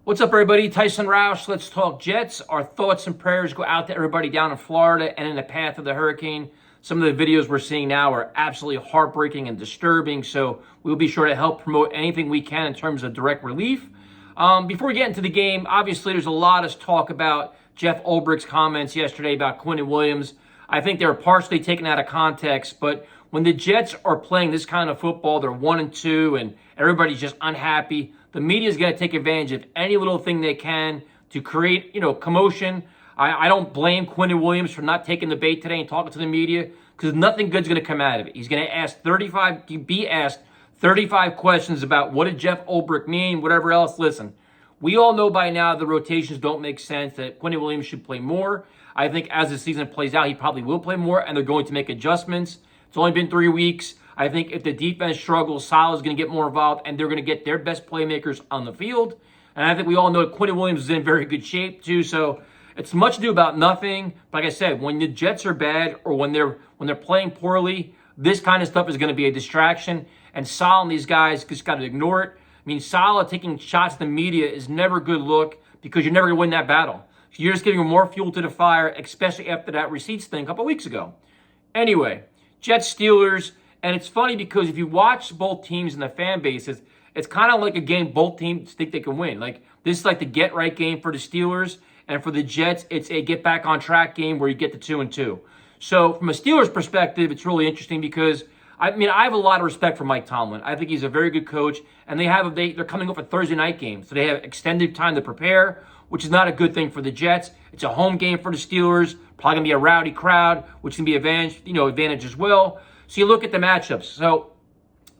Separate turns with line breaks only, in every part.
What's up, everybody? Tyson Roush. Let's talk Jets. Our thoughts and prayers go out to everybody down in Florida and in the path of the hurricane. Some of the videos we're seeing now are absolutely heartbreaking and disturbing, so we'll be sure to help promote anything we can in terms of direct relief. Before we get into the game, obviously there's a lot of talk about Jeff Ulbricht's comments yesterday about Quinnen Williams. I think they were partially taken out of context, but when the Jets are playing this kind of football, they're 1-2, and everybody's just unhappy. The media is going to take advantage of any little thing they can to create, commotion. I don't blame Quinnen Williams for not taking the bait today and talking to the media because nothing good's going to come out of it. He's going to be asked 35 questions about what did Jeff Ulbricht mean, whatever else. Listen, we all know by now the rotations don't make sense, that Quinnen Williams should play more. I think as the season plays out, he probably will play more, and they're going to make adjustments. It's only been 3 weeks. I think if the defense struggles, Salah's going to get more involved, and they're going to get their best playmakers on the field. And I think we all know that Quinnen Williams is in very good shape too. So it's much ado about nothing. But like I said, when the Jets are bad or when they're playing poorly, this kind of stuff is going to be a distraction. And Salah and these guys just got to ignore it. I mean, Salah taking shots at the media is never a good look because you're never going to win that battle. You're just giving more fuel to the fire, especially after that receipts thing a couple weeks ago. Anyway, Jets Steelers. And it's funny because if you watch both teams and the fan bases, it's kind of like a game both teams think they can win. Like, this is like the get-right game for the Steelers. And for the Jets, it's a get-back-on-track game where you get the 2-2. So from a Steelers perspective, it's really interesting because, I have a lot of respect for Mike Tomlin. I think he's a very good coach. And they're coming off a Thursday night game. So they have extended time to prepare, which is not a good thing for the Jets. It's a home game for the Steelers. Probably going to be a rowdy crowd, which can be advantage as well. So you look at the matchups. So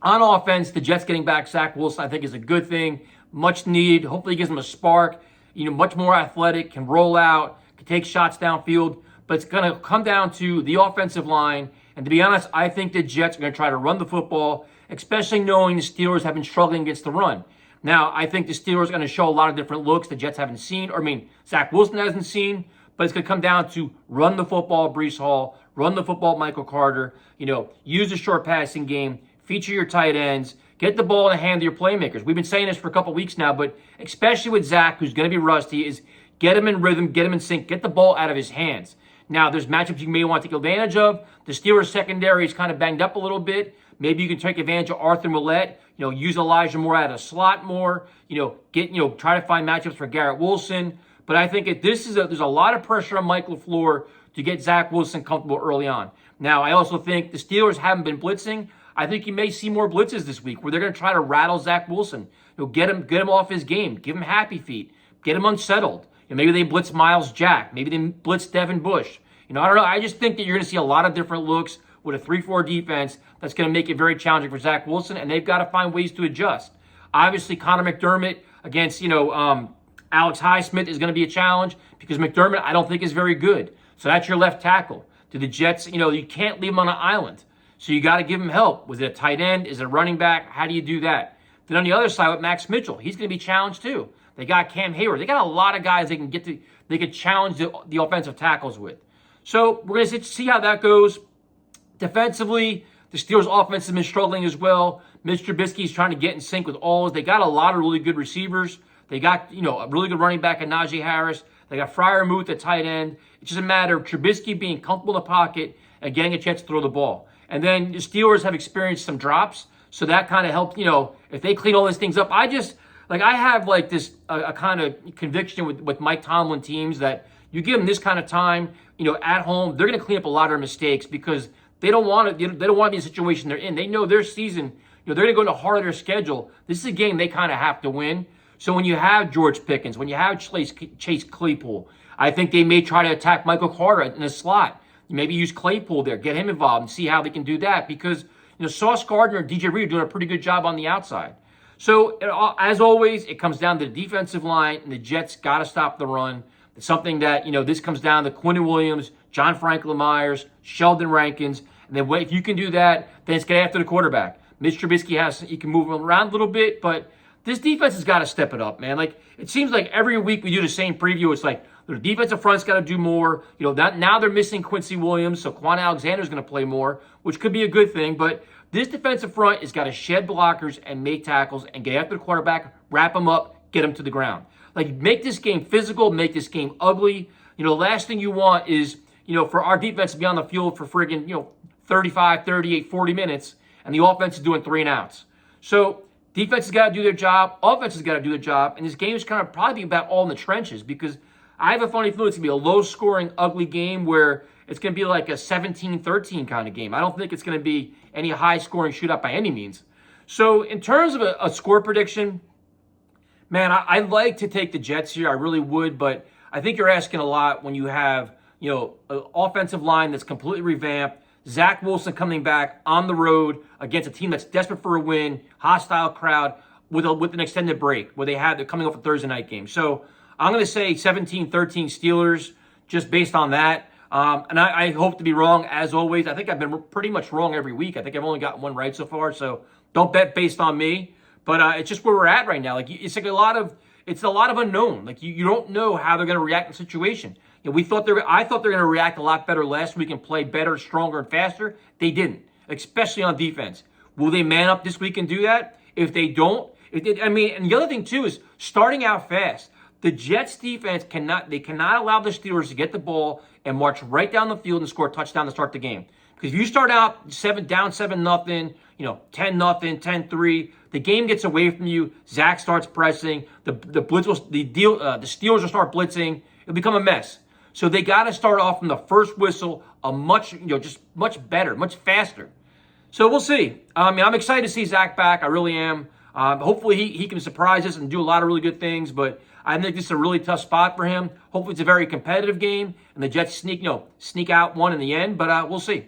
on offense, the Jets getting back Zach Wilson, I think, is a good thing. Much needed. Hopefully gives them a spark. Much more athletic, can roll out, can take shots downfield. But it's going to come down to the offensive line. And to be honest, I think the Jets are going to try to run the football, especially knowing the Steelers have been struggling against the run. Now, I think the Steelers are going to show a lot of different looks the Jets haven't seen. Zach Wilson hasn't seen. But it's going to come down to run the football, Breece Hall, run the football, Michael Carter, use the short passing game, feature your tight ends, get the ball in the hand of your playmakers. We've been saying this for a couple weeks now, but especially with Zach, who's going to be rusty, is get him in rhythm, get him in sync, get the ball out of his hands. Now, there's matchups you may want to take advantage of. The Steelers secondary is kind of banged up a little bit. Maybe you can take advantage of Arthur Millette, use Elijah Moore out of slot more, try to find matchups for Garrett Wilson. But I think there's a lot of pressure on Mike LaFleur to get Zach Wilson comfortable early on. Now, I also think the Steelers haven't been blitzing. I think you may see more blitzes this week where they're going to try to rattle Zach Wilson. Get him off his game. Give him happy feet. Get him unsettled. Maybe they blitz Miles Jack. Maybe they blitz Devin Bush. I don't know. I just think that you're going to see a lot of different looks with a 3-4 defense that's going to make it very challenging for Zach Wilson, and they've got to find ways to adjust. Obviously, Connor McDermott against, Alex Highsmith is going to be a challenge because McDermott, I don't think, is very good. So that's your left tackle. To the Jets, you can't leave him on an island. So you got to give him help. Was it a tight end? Is it a running back? How do you do that? Then on the other side with Max Mitchell, he's going to be challenged too. They got Cam Hayward. They got a lot of guys they can challenge the offensive tackles with. So we're going to see how that goes. Defensively, the Steelers' offense has been struggling as well. Mitch Trubisky's trying to get in sync with all. They got a lot of really good receivers. They got, a really good running back in Najee Harris. They got Freiermuth at tight end. It's just a matter of Trubisky being comfortable in the pocket and getting a chance to throw the ball. And then the Steelers have experienced some drops, so that kind of helped, if they clean all these things up. I have this a kind of conviction with Mike Tomlin teams that you give them this kind of time, at home, they're going to clean up a lot of their mistakes because they don't want to be in the situation they're in. They know their season, they're going to go into the heart of their schedule. This is a game they kind of have to win. So when you have George Pickens, when you have Chase Claypool, I think they may try to attack Michael Carter in the slot. Maybe use Claypool there, get him involved and see how they can do that because, Sauce Gardner and DJ Reed are doing a pretty good job on the outside. So as always, it comes down to the defensive line, and the Jets got to stop the run. It's something that, this comes down to Quinnen Williams, John Franklin Myers, Sheldon Rankins. And then if you can do that, then it's get after the quarterback. Mitch Trubisky he can move him around a little bit, but this defense has got to step it up, man. It seems like every week we do the same preview. It's like the defensive front's got to do more. Now they're missing Quincy Williams, so Quan Alexander's going to play more, which could be a good thing. But this defensive front has got to shed blockers and make tackles and get after the quarterback, wrap him up, get them to the ground. Like, make this game physical, make this game ugly. You know, the last thing you want is, you know, for our defense to be on the field for friggin', you know, 35, 38, 40 minutes, and the offense is doing 3 and outs. So defense has got to do their job, offense has got to do their job, and this game is kind of probably about all in the trenches, because I have a funny feeling it's going to be a low-scoring, ugly game where it's going to be like a 17-13 kind of game. I don't think it's going to be any high-scoring shootout by any means. So in terms of a score prediction, man, I'd like to take the Jets here. I really would, but I think you're asking a lot when you have, you know, an offensive line that's completely revamped, Zach Wilson coming back on the road against a team that's desperate for a win, hostile crowd, with an extended break where they're coming off a Thursday night game. So I'm going to say 17-13 Steelers just based on that. And I hope to be wrong, as always. I think I've been pretty much wrong every week. I think I've only gotten one right so far, so don't bet based on me. But it's just where we're at right now. Like, it's like a lot of unknown. Like, you don't know how they're going to react in the situation. You know, I thought they were going to react a lot better last week and play better, stronger, and faster. They didn't, especially on defense. Will they man up this week and do that? If they don't, and the other thing too is starting out fast. The Jets defense cannot allow the Steelers to get the ball and march right down the field and score a touchdown to start the game. Because if you start out 7-0, you know, 10-0, 10-3, the game gets away from you. Zach starts pressing. The Steelers will start blitzing. It'll become a mess. So they got to start off from the first whistle just much better, much faster. So we'll see. I'm excited to see Zach back. I really am. Hopefully he can surprise us and do a lot of really good things, but I think this is a really tough spot for him. Hopefully it's a very competitive game, and the Jets sneak out one in the end, but we'll see.